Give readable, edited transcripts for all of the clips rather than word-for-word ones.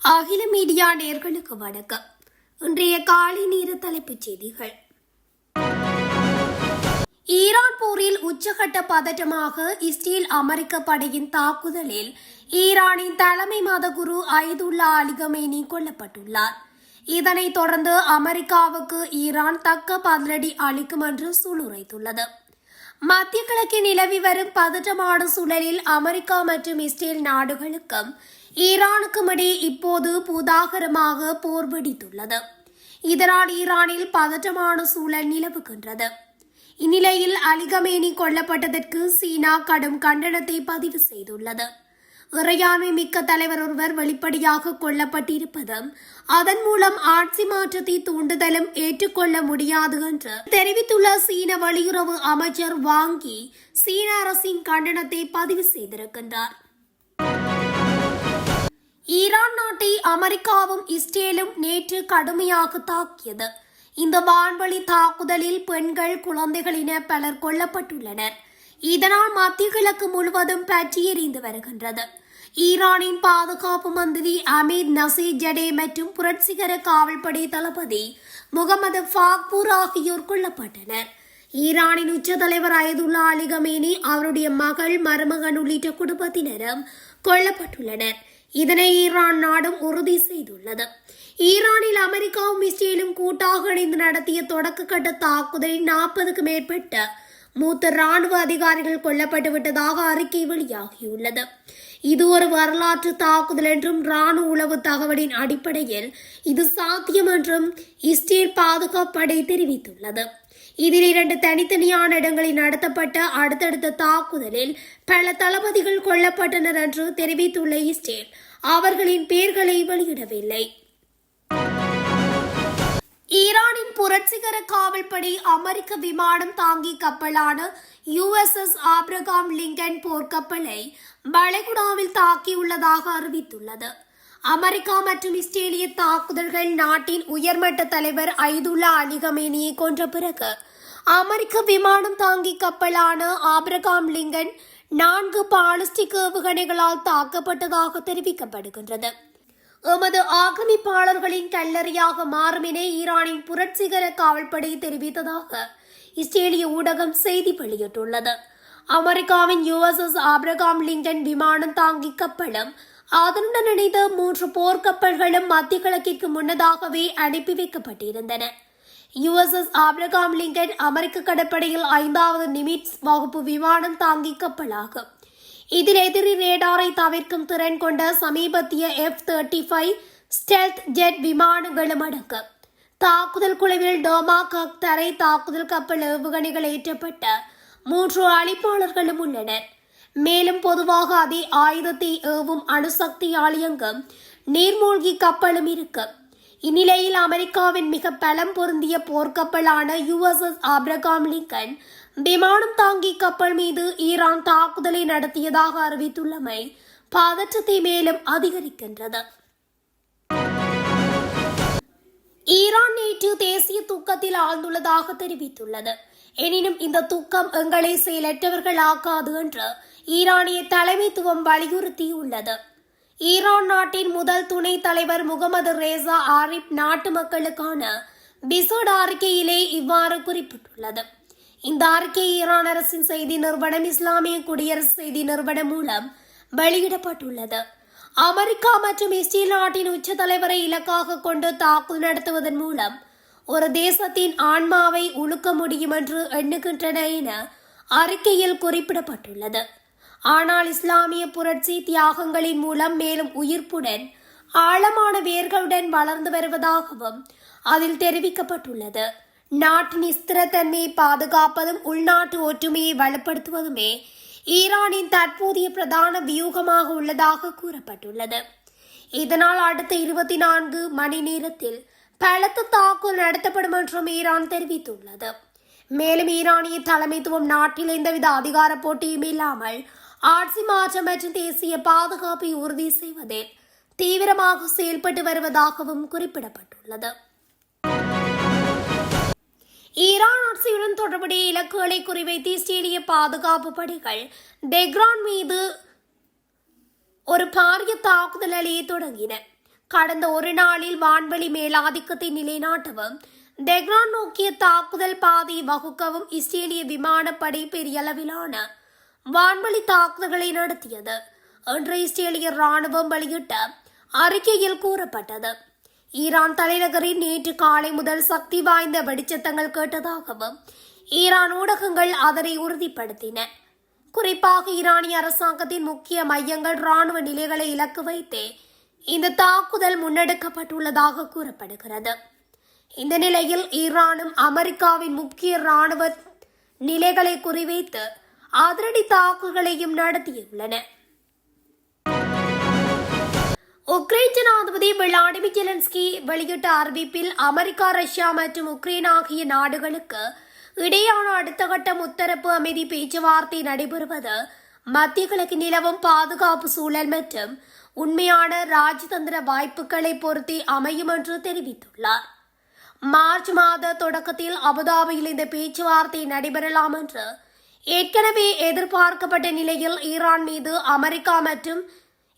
அகில மீடியா நேயர்களுக்கு வணக்கம். இன்றைய காலை நேர தலைப்புச் செய்திகள். ஈரான் போரில் உச்சகட்ட பதட்டமாக இஸ்ரேல் அமெரிக்க படையின் தாக்குதலில் ஈரானின் தலைமை மதகுரு அயதுல்லா அலி கமேனி கொல்லப்பட்டுள்ளார். இதனைத் தொடர்ந்து அமெரிக்காவுக்கு ஈரான் தக்க பதிலடி அளிக்கும் என்று சூளுரைத்துள்ளது. மத்திய கிழக்கில் நிலவி வரும் பதற்றமான சூழலில் அமெரிக்கா மற்றும் இஸ்ரேல் நாடுகளுக்கும் ஈரானுக்கும் இடையே இப்போது பூதாகரமாக போர் வெடித்துள்ளது. இதனால் ஈரானில் பதற்றமான சூழல் நிலவுகின்றது. இந்நிலையில் அலி கமேனி கொல்லப்பட்டதற்கு சீனா கடும் கண்டனத்தை பதிவு செய்துள்ளது. இறையாண்மை மிக்க தலைவர் ஒருவர் வெளிப்படையாக கொல்லப்பட்டிருப்பதும் அதன் மூலம் ஆட்சி மாற்றத்தை தூண்டுதலும் ஏற்றுக்கொள்ள முடியாது என்று தெரிவித்துள்ள சீன வெளியுறவு அமைச்சர் வாங் யி சீன அரசின் கண்டனத்தை பதிவு செய்திருக்கின்றார். ஈரான் நாட்டை அமெரிக்காவும் இஸ்ரேலும் நேற்று கடுமையாக தாக்கியது. இந்த வான்வழி தாக்குதலில் பெண்கள், குழந்தைகள் என பலர் கொல்லப்பட்டுள்ளனர். இதனால் மத்திய கிழக்கு முழுவதும் பற்றி எறிந்து வருகின்றது. ஈரானின் பாதுகாப்பு மந்திரி அமீர் நசீர் ஜடே மற்றும் புரட்சிகர காவல்படை தளபதி முகமது ஃபாக்பூர் ஆகியோர் கொல்லப்பட்டனர். ஈரானின் உச்ச தலைவர் அயதுல்லா அலி கமேனி, அவருடைய மகள், மருமகன் உள்ளிட்ட குடும்பத்தினரும் கொல்லப்பட்டுள்ளனர். இதனை ஈரான் நாடும் உறுதி செய்துள்ளது. ஈரானில் அமெரிக்காவும் இஸ்ரேலும் கூட்டாக இணைந்து நடத்திய தொடக்க கட்ட தாக்குதலில் 40க்கும் மேற்பட்ட மூத்த ராணுவ அதிகாரிகள் கொல்லப்பட்டு விட்டதாக அறிக்கை வெளியாகியுள்ளது. இது ஒரு வரலாற்று தாக்குதல் என்றும் ராணுவ உளவு தகவலின் அடிப்படையில் இது சாத்தியம் என்றும் இஸ்ரேல் பாதுகாப்படை தெரிவித்துள்ளது. இதில் 2 தனித்தனியான இடங்களில் நடத்தப்பட்ட அடுத்தடுத்த தாக்குதலில் பல தளபதிகள் கொல்லப்பட்டனர் என்று தெரிவித்துள்ள இஸ்ரேல் அவர்களின் பெயர்களை வெளியிடவில்லை. ஈரானின் புரட்சிகர காவல்படை அமெரிக்க விமானம் தாங்கி கப்பலான USS ஆப்ரகாம் லிங்கன் போர்க்கப்பலை வளைகுடாவில் தாக்கியுள்ளதாக அறிவித்துள்ளது. அமெரிக்கா மற்றும் இஸ்ரேலிய தாக்குதல்கள் நாட்டின் உயர்மட்ட தலைவர் அயதுல்லா அலி கமேனியை கொன்ற பிறகு அமெரிக்க விமானம் தாங்கி கப்பலான ஆப்ரகாம் லிங்கன் 4 பாலிஸ்டிக் ஏவுகணைகளால் தாக்கப்பட்டதாக தெரிவிக்கப்படுகின்றது. எமது ஆக்கிரமிப்பாளர்களின் கல்லறையாக மாறும் என ஈரானின் புரட்சிகர காவல்படை தெரிவித்ததாக இஸ்ரேலிய ஊடகம் செய்தி வெளியிட்டுள்ளது. அமெரிக்காவின் USS ஆப்ரகாம் லிங்கன் விமானம் தாங்கி கப்பலும் அதனுடன் இணைந்த 3 போர்க்கப்பல்களும் மத்திய கிழக்கிற்கு முன்னதாகவே அனுப்பி வைக்கப்பட்டிருந்தன. USS ஆப்ரகாம் லிங்கன் அமெரிக்க கடற்படையில் 5வது நிமிட்ஸ் வகுப்பு விமானம் தாங்கி கப்பலாகும். இதில் எதிரி ரேடாரை தவிர்க்கும் திறன் கொண்ட சமீபத்திய F-35 ஸ்டெல்த் ஜெட் விமானங்களும் அடங்கும். தாக்குதல் குழுவில் டோமாகாக் தரை தாக்குதல் கப்பல் ஏவுகணைகள் ஏற்றப்பட்ட 3 அழிப்பாளர்களும் உள்ளனர். மேலும் பொதுவாக அதே ஆயுதத்தை ஏவும் அணுசக்தியால் இயங்கும் நீர்மூழ்கி கப்பலும் இருக்கும். இந்நிலையில் அமெரிக்காவின் மிக பலம் பொருந்திய போர்க்கப்பலான USS ஆப்ரகாம் லிங்கன் விமானம் தாங்கி கப்பல் மீது ஈரான் தாக்குதலை நடத்தியதாக அறிவித்துள்ளமை பதற்றத்தை மேலும் அதிகரிக்கின்றது. ஈரான் நேற்று தேசிய தூக்கத்தில் ஆழ்ந்துள்ளதாக தெரிவித்துள்ளது. எனினும் இந்த தூக்கம் எங்களை செயலற்றவர்கள் ஆக்காது என்று ஈரானிய தலைமைத்துவம் வலியுறுத்தியுள்ளது. ஈரான் நாட்டின் முதல் துணை தலைவர் முகமது ரேசா ஆரிப் நாட்டு மக்களுக்கான விசேட அறிக்கையிலே இவ்வாறு குறிப்பிட்டுள்ளது. இந்த அறிக்கை ஈரான் அரசின் செய்தி நிறுவனம் இஸ்லாமிய குடியரசு செய்தி நிறுவனம் மூலம் வெளியிடப்பட்டுள்ளது. அமெரிக்கா மற்றும் இஸ்ரேல் நாட்டின் உச்ச தலைவரை இலக்காக கொண்டு தாக்குதல் நடத்துவதன் மூலம் ஒரு தேசத்தின் ஆன்மாவை உழுக்க முடியும் என்று எண்ணுகின்றன என அறிக்கையில் குறிப்பிடப்பட்டுள்ளது. ஆனால் இஸ்லாமிய புரட்சி தியாகங்களின் மூலம் மேலும் உயிர்ப்புடன் ஆழமான வேர்களுடன் வளர்ந்து வருவதாகவும் அதில் தெரிவிக்கப்பட்டுள்ளது. நாட்டின் ஸ்திரத்தன்மையை பாதுகாப்பதும் உள்நாட்டு ஒற்றுமையை வலுப்படுத்துவதுமே ஈரானின் தற்போதைய பிரதான வியூகமாக உள்ளதாக கூறப்பட்டுள்ளது. இதனால் அடுத்த 24 மணி நேரத்தில் பலத்த தாக்குதல் நடத்தப்படும் என்றும் ஈரான் தெரிவித்துள்ளது. மேலும் ஈரானிய தலைமைத்துவம் நாட்டில் எந்தவித அதிகார போட்டியும் இல்லாமல் ஆட்சி மாற்றம் மற்றும் தேசிய பாதுகாப்பை உறுதி செய்வதில் தீவிரமாக செயல்பட்டு வருவதாகவும் குறிப்பிடப்பட்டுள்ளது. ஈரான் ஆட்சியுடன் தொடர்புடைய இலக்குகளை குறிவைத்து இஸ்ரேலிய பாதுகாப்பு படைகள் தெஹ்ரான் மீது ஒரு பாரிய தாக்குதல் அலையை தொடங்கின. கடந்த ஒரு நாளில் வான்வெளி மேலாதிக்கத்தை நிலைநாட்டவும் தெஹ்ரான் நோக்கிய தாக்குதல் பாதை வகுக்கவும் இஸ்ரேலிய விமானப்படை பெரிய அளவிலான வான்வெளி தாக்குதல்களை நடத்தியது என்று இஸ்ரேலிய ராணுவம் வெளியிட்ட அறிக்கையில் கூறப்பட்டது. ஈரான் தலைநகரில் நேற்று காலை முதல் சக்தி வாய்ந்த வெடிச்சத்தங்கள் கேட்டதாகவும் ஈரான் ஊடகங்கள் அதனை உறுதிப்படுத்தின. குறிப்பாக ஈரானிய அரசாங்கத்தின் முக்கிய மையங்கள் ராணுவ நிலைகளை இலக்கு வைத்தே இந்த தாக்குதல் முன்னெடுக்கப்பட்டுள்ளதாக கூறப்படுகிறது. இந்த நிலையில் ஈரானும் அமெரிக்காவின் முக்கிய ராணுவ நிலைகளை குறிவைத்து அதிரடி தாக்குதல்களையும் நடத்தியுள்ளன. உக்ரைன் ஜனாதிபதி விளாடிமிர் ஜெலன்ஸ்கி வெளியிட்ட அறிவிப்பில் அமெரிக்கா, ரஷ்யா மற்றும் உக்ரைன் ஆகிய நாடுகளுக்கு இடையான அடுத்த கட்ட முத்தரப்பு அமைதி பேச்சுவார்த்தை நடைபெறுவது மத்திய கிழக்கு நிலவும் பாதுகாப்பு சூழல் மற்றும் உண்மையான ராஜதந்திர வாய்ப்புகளை பொறுத்தே அமையும் என்று தெரிவித்துள்ளார். மார்ச் மாத தொடக்கத்தில் அபுதாபியில் இந்த பேச்சுவார்த்தை நடைபெறலாம் என்று ஏற்கனவே எதிர்பார்க்கப்பட்ட நிலையில் ஈரான் மீது அமெரிக்கா மற்றும்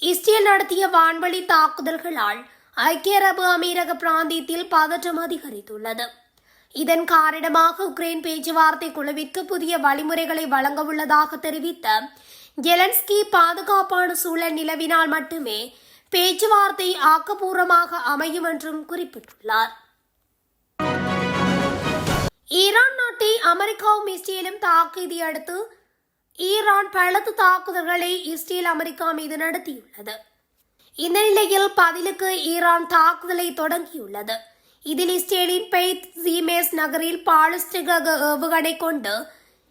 இஸ்ரேல் நடத்திய வான்வழி தாக்குதல்களால் ஐக்கிய அரபு அமீரக பிராந்தியத்தில் பதற்றம் அதிகரித்துள்ளது. இதன் காரணமாக உக்ரைன் பேச்சுவார்த்தை குழுவிற்கு புதிய வழிமுறைகளை வழங்க உள்ளதாக தெரிவித்த ஜெலன்ஸ்கி, பாதுகாப்பான சூழல் நிலவினால் மட்டுமே பேச்சுவார்த்தை ஆக்கப்பூர்வமாக அமையும் என்றும் குறிப்பிட்டுள்ளார். ஈரான் நாட்டை அமெரிக்காவும் இஸ்ரேலும் தாக்கியதை அடுத்து ஈரான் பலத்த தாக்குதல்களை இஸ்ரேல், அமெரிக்கா மீது நடத்தியுள்ளது. இந்த நிலையில் பதிலுக்கு ஈரான் தாக்குதலை தொடங்கியுள்ளது. இதில் இஸ்ரேலின் பெய்த் ஜீமேஸ் நகரில் பாலிஸ்டிக் ஏவுகணை கொண்டு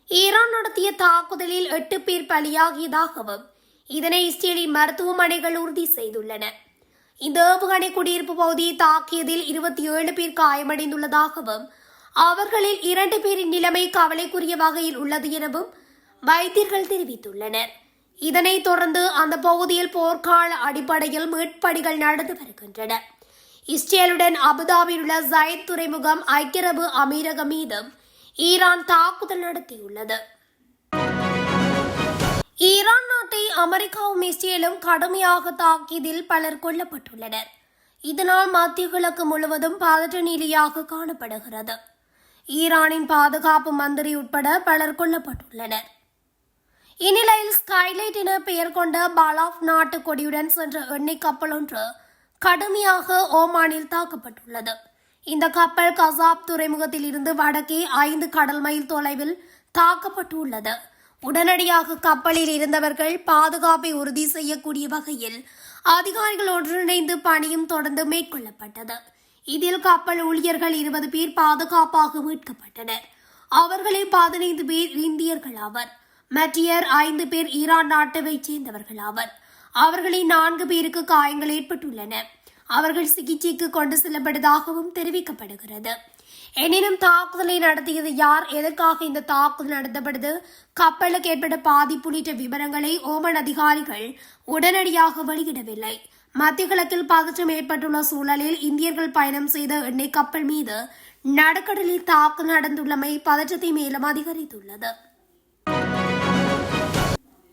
ஈரான் நடத்திய தாக்குதலில் 8 பேர் பலியாகியதாகவும் இதனை இஸ்ரேலின் மருத்துவமனைகள் உறுதி செய்துள்ளன. இந்த ஏவுகணை குடியிருப்பு பகுதியை தாக்கியதில் 27 பேர் காயமடைந்துள்ளதாகவும் அவர்களில் 2 பேரின் நிலைமை கவலைக்குரிய வகையில் உள்ளது எனவும் வைத்தியர்கள் தெரிவித்துள்ளனர். இதனைத் தொடர்ந்து அந்த பகுதியில் போர்க்கால அடிப்படையில் மீட்பணிகள் நடந்து வருகின்றன. இஸ்ரேலுடன் அபுதாபியில் உள்ள ஜயத் துறைமுகம், ஐக்கிய அரபு அமீரகம் மீதும் ஈரான் தாக்குதல் நடத்தியுள்ளது. ஈரான் நாட்டை அமெரிக்காவும் இஸ்ரேலும் கடுமையாக தாக்கியதில் பலர் கொல்லப்பட்டுள்ளனர். இதனால் மத்திய கிழக்கு முழுவதும் பதற்ற நிலையாக காணப்படுகிறது. ஈரானின் பாதுகாப்பு மந்திரி உட்பட பலர் கொல்லப்பட்டுள்ளனர். இந்நிலையில் ஸ்கைலைட் என பெயர் கொண்ட பாலாப் நாட்டு கொடியுடன் சென்ற எண்ணெய் கப்பல் ஒன்று கடுமையாக ஓமானில் தாக்கப்பட்டுள்ளது. இந்த கப்பல் கசாப் துறைமுகத்தில் இருந்து வடக்கே 5 கடல் மைல் தொலைவில் தாக்கப்பட்டுள்ளது. உடனடியாக கப்பலில் இருந்தவர்கள் பாதுகாப்பை உறுதி செய்யக்கூடிய வகையில் அதிகாரிகள் ஒன்றிணைந்து பணியும் தொடர்ந்து மேற்கொள்ளப்பட்டது. இதில் கப்பல் ஊழியர்கள் 20 பேர் பாதுகாப்பாக மீட்கப்பட்டனர். அவர்களில் 15 பேர் இந்தியர்கள் ஆவர். மற்ற 5 பேர் ஈரான் நாட்டைச் சேர்ந்தவர்கள் ஆவர். அவர்களில் 4 பேருக்கு காயங்கள் ஏற்பட்டுள்ளன. அவர்கள் சிகிச்சைக்கு கொண்டு செல்லப்பட்டதாகவும் தெரிவிக்கப்படுகிறது. எனினும் தாக்குதலை நடத்தியது யார், எதற்காக இந்த தாக்குதல் நடத்தப்பட்டது, கப்பலுக்கு ஏற்பட்ட பாதிப்பு உள்ளிட்ட விவரங்களை ஓமன் அதிகாரிகள் உடனடியாக வெளியிடவில்லை. மத்திய கிழக்கில் பதற்றம் ஏற்பட்டுள்ள சூழலில் இந்தியர்கள் பயணம் செய்த எண்ணெய் கப்பல் மீது நடுக்கடலில் தாக்குதல் நடந்துள்ளமை பதற்றத்தை மேலும் அதிகரித்துள்ளது.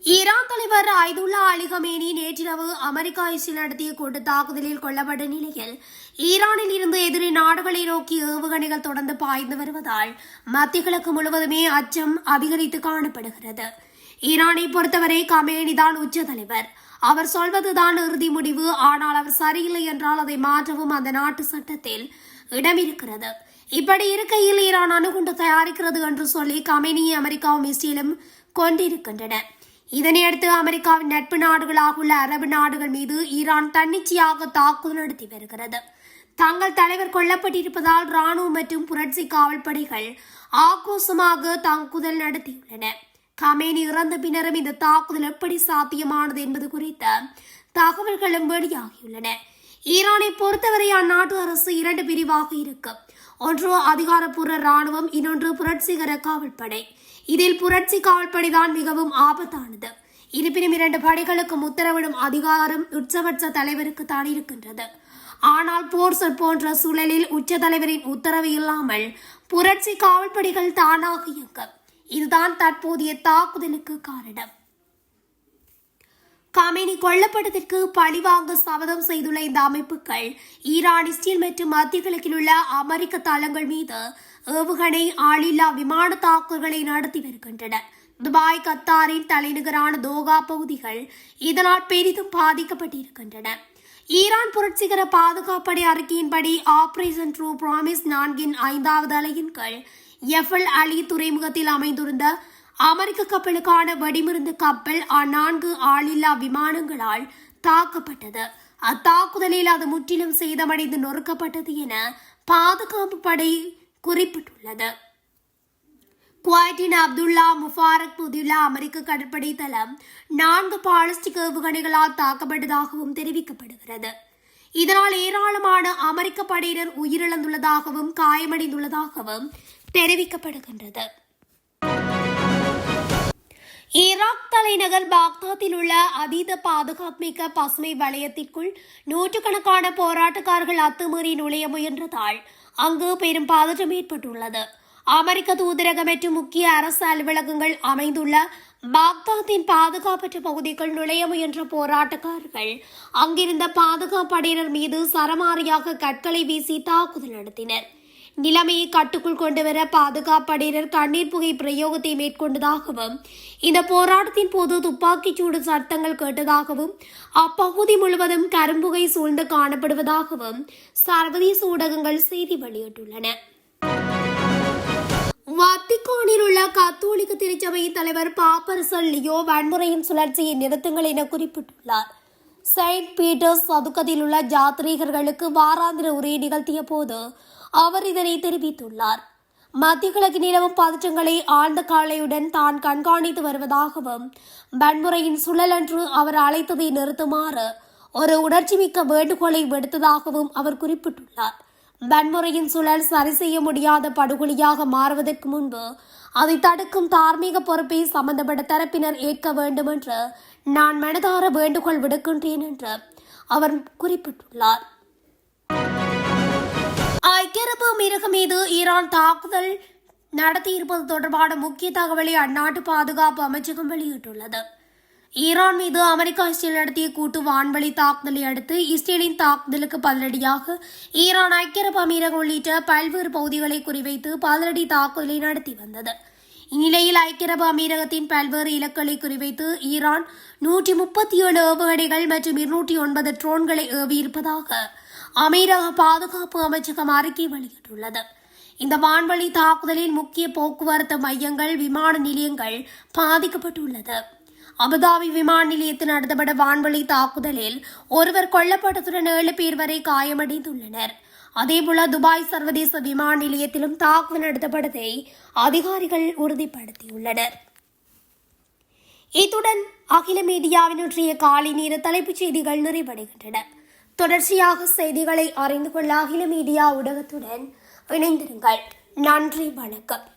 ஈரான் தலைவர் ஐதுல்லா அலி கமேனி நேற்றிரவு அமெரிக்கா இஸ்ரேல் நடத்திய கூட்டு தாக்குதலில் கொல்லப்பட்ட நிலையில் ஈரானில் இருந்து எதிரி நாடுகளை நோக்கி ஏவுகணைகள் தொடர்ந்து பாய்ந்து வருவதால் மத்திய கிழக்கு முழுவதுமே அச்சம் அதிகரித்து காணப்படுகிறது. ஈரானை பொறுத்தவரை கமேனி தான் உச்ச தலைவர். அவர் சொல்வதுதான் இறுதி முடிவு. ஆனால் அவர் சரியில்லை என்றால் அதை மாற்றவும் அந்த நாட்டு சட்டத்தில் இடம் இருக்கிறது. இப்படி இருக்கையில் ஈரான் அணுகுண்டு தயாரிக்கிறது என்று சொல்லி கமேனியை அமெரிக்காவும் இஸ்ரேலும் கொண்டிருக்கின்றன. இதனையடுத்து அமெரிக்காவின் நட்பு நாடுகளாக உள்ள அரபு நாடுகள் மீது ஈரான் தன்னிச்சையாக தாக்குதல் நடத்தி வருகிறது. தங்கள் தலைவர் கொல்லப்பட்டிருப்பதால் ராணுவம் மற்றும் புரட்சி காவல்படைகள் ஆக்ரோஷமாக தாக்குதல் நடத்தியுள்ளன. கமேனி இறந்த பின்னரும் இந்த தாக்குதல் எப்படி சாத்தியமானது என்பது குறித்த தகவல்களும் வெளியாகியுள்ளன. ஈரானை பொறுத்தவரை அந்நாட்டு அரசு 2 பிரிவாக இருக்கும். ஒன்று அதிகாரப்பூர்வ ராணுவம், இன்னொன்று புரட்சிகர காவல்படை. இதில் புரட்சி காவல்படைதான் மிகவும் ஆபத்தானது. இருப்பினும் 2 படைகளுக்கும் உத்தரவிடும் அதிகாரம் உச்சபட்ச தலைவருக்கு தான் இருக்கின்றது. ஆனால் போர் போன்ற சூழலில் உச்ச தலைவரின் உத்தரவு இல்லாமல் புரட்சி காவல்படைகள் தானாக இயங்கும். இதுதான் தற்போதைய தாக்குதலுக்கு காரணம். காமேனி கொல்லப்பட்டதற்கு பழிவாங்க சபதம் செய்துள்ள இந்த அமைப்புகள் ஈரான், இஸ்ரேல் மற்றும் மத்திய கிழக்கில் உள்ள அமெரிக்க தளங்கள் மீது ஏவுகணை ஆளில்லா விமான தாக்குதல்களை நடத்தி வருகின்றன. துபாய், கத்தாரின் தலைநகரான தோகா பகுதிகள் இதனால் பெரிதும் பாதிக்கப்பட்டிருக்கின்றன. ஈரான் புரட்சிகர பாதுகாப்படை அறிக்கையின்படி ஆபரேஷன் ட்ரூ பிராமிஸ் 4 5வது அலையின் கீழ் எஃப்எல் அலி துறைமுகத்தில் அமைந்திருந்த அமெரிக்க கப்பலுக்கான வெடிமருந்து கப்பல் 4 ஆளில்லா விமானங்களால் தாக்கப்பட்டது. அத்தாக்குதலில் அது முற்றிலும் சேதமடைந்து நொறுக்கப்பட்டது என பாதுகாப்பு படை குறிப்பிட்டுள்ளது. குவைட்டின் அப்துல்லா முபாரக் பகுதியுள்ள அமெரிக்க கடற்படை தளம் 4 பாலிஸ்டிக் ஏவுகணைகளால் தாக்கப்பட்டதாகவும் தெரிவிக்கப்படுகிறது. இதனால் ஏராளமான அமெரிக்க படையினர் உயிரிழந்துள்ளதாகவும் காயமடைந்துள்ளதாகவும் தெரிவிக்கப்படுகின்றது. ஈராக் தலைநகர் பாக்தாத்தில் உள்ள அதீத பாதுகாப்புமிக்க பசுமை வலயத்திற்குள் நூற்றுக்கணக்கான போராட்டக்காரர்கள் அத்துமீறி நுழைய முயன்றதால் அங்கு பெரும் பதற்றம் ஏற்பட்டுள்ளது. அமெரிக்க தூதரகம் மற்றும் முக்கிய அரசு அலுவலகங்கள் அமைந்துள்ள பாக்தாத்தின் பாதுகாப்பற்ற பகுதிக்குள் நுழைய முயன்ற போராட்டக்காரர்கள் அங்கிருந்த பாதுகாப்பு படையினர் மீது சரமாரியாக கற்களை வீசி தாக்குதல் நடத்தினர். நிலைமையை கட்டுக்குள் கொண்டுவர பாதுகாப்பு படையினர் கண்ணீர் புகை பிரயோகத்தை மேற்கொண்டதாகவும் இந்த போராட்டத்தின் போது துப்பாக்கிச்சூடு சத்தங்கள் கேட்டதாகவும் அப்பகுதி முழுவதும் கரும்புகை சூழ்ந்து காணப்படுவதாகவும் சர்வதேச ஊடகங்கள் செய்தி வெளியிட்டுள்ளன. வத்திக்கானில் உள்ள கத்தோலிக்க திருச்சபையின் தலைவர் பாப்பரசர் லியோ வன்முறையின் சுழற்சியை நிறுத்துங்கள் என குறிப்பிட்டுள்ளார். செயின்ட் பீட்டர்ஸ் சதுக்கத்தில் உள்ள யாத்ரீகர்களுக்கு வாராந்திர உரை நிகழ்த்திய போது அவர் இதனை தெரிவித்துள்ளார். மத்திய கிழக்கு நிலவும் பதற்றங்களை ஆழ்ந்த கவலையுடன் தான் கண்காணித்து வருவதாகவும் வன்முறையின் சுழலன்று அவர் அழைத்ததை நிறுத்துமாறு ஒரு உணர்ச்சிமிக்க வேண்டுகோளை விடுத்ததாகவும் அவர் குறிப்பிட்டுள்ளார். வன்முறையின் சுழல் சரி செய்ய முடியாத படுகொலியாக மாறுவதற்கு முன்பு அதை தடுக்கும் தார்மீக பொறுப்பை சம்பந்தப்பட்ட தரப்பினர் ஏற்க வேண்டும் என்று நான் மனதார வேண்டுகோள் விடுக்கின்றேன் என்று அவர் குறிப்பிட்டுள்ளார். ஐக்கிய அரபு அமீரகம் மீது ஈரான் தாக்குதல் நடத்தியிருப்பது தொடர்பான முக்கிய தகவலை அந்நாட்டு பாதுகாப்பு அமைச்சகம் வெளியிட்டுள்ளது. ஈரான் மீது அமெரிக்கா, இஸ்ரேல் நடத்திய கூட்டு வான்வழி தாக்குதலை அடுத்து இஸ்ரேலின் தாக்குதலுக்கு பதிலடியாக ஈரான் ஐக்கிய அரபு அமீரகம் உள்ளிட்ட பல்வேறு பகுதிகளை குறிவைத்து பதிலடி தாக்குதலை நடத்தி வந்தது. இந்நிலையில் ஐக்கிய அரபு அமீரகத்தின் பல்வேறு இலக்குகளை குறிவைத்து ஈரான் 137 ஏவுகணைகள் மற்றும் 209 ட்ரோன்களை ஏவியிருப்பதாக அமீரக பாதுகாப்பு அமைச்சகம் அறிக்கை வெளியிட்டுள்ளது. இந்த வான்வழி தாக்குதலில் முக்கிய போக்குவரத்து மையங்கள், விமான நிலையங்கள் பாதிக்கப்பட்டுள்ளது. அபுதாபி விமான நிலையத்தில் நடத்தப்பட்ட வான்வழி தாக்குதலில் ஒருவர் கொல்லப்பட்டதுடன் 7 பேர் வரை காயமடைந்துள்ளனர். அதேபோல துபாய் சர்வதேச விமான நிலையத்திலும் தாக்குதல் நடத்தப்பட்டதை அதிகாரிகள் உறுதிப்படுத்தியுள்ளனர். இத்துடன் அகில மீடியாவின் இன்றைய காலை நேர தலைப்புச் செய்திகள் நிறைவடைகின்றன. தொடர்ச்சியாக செய்திகளை அறிந்து கொள்ள அகில மீடியா ஊடகத்துடன் இணைந்திருங்கள். நன்றி, வணக்கம்.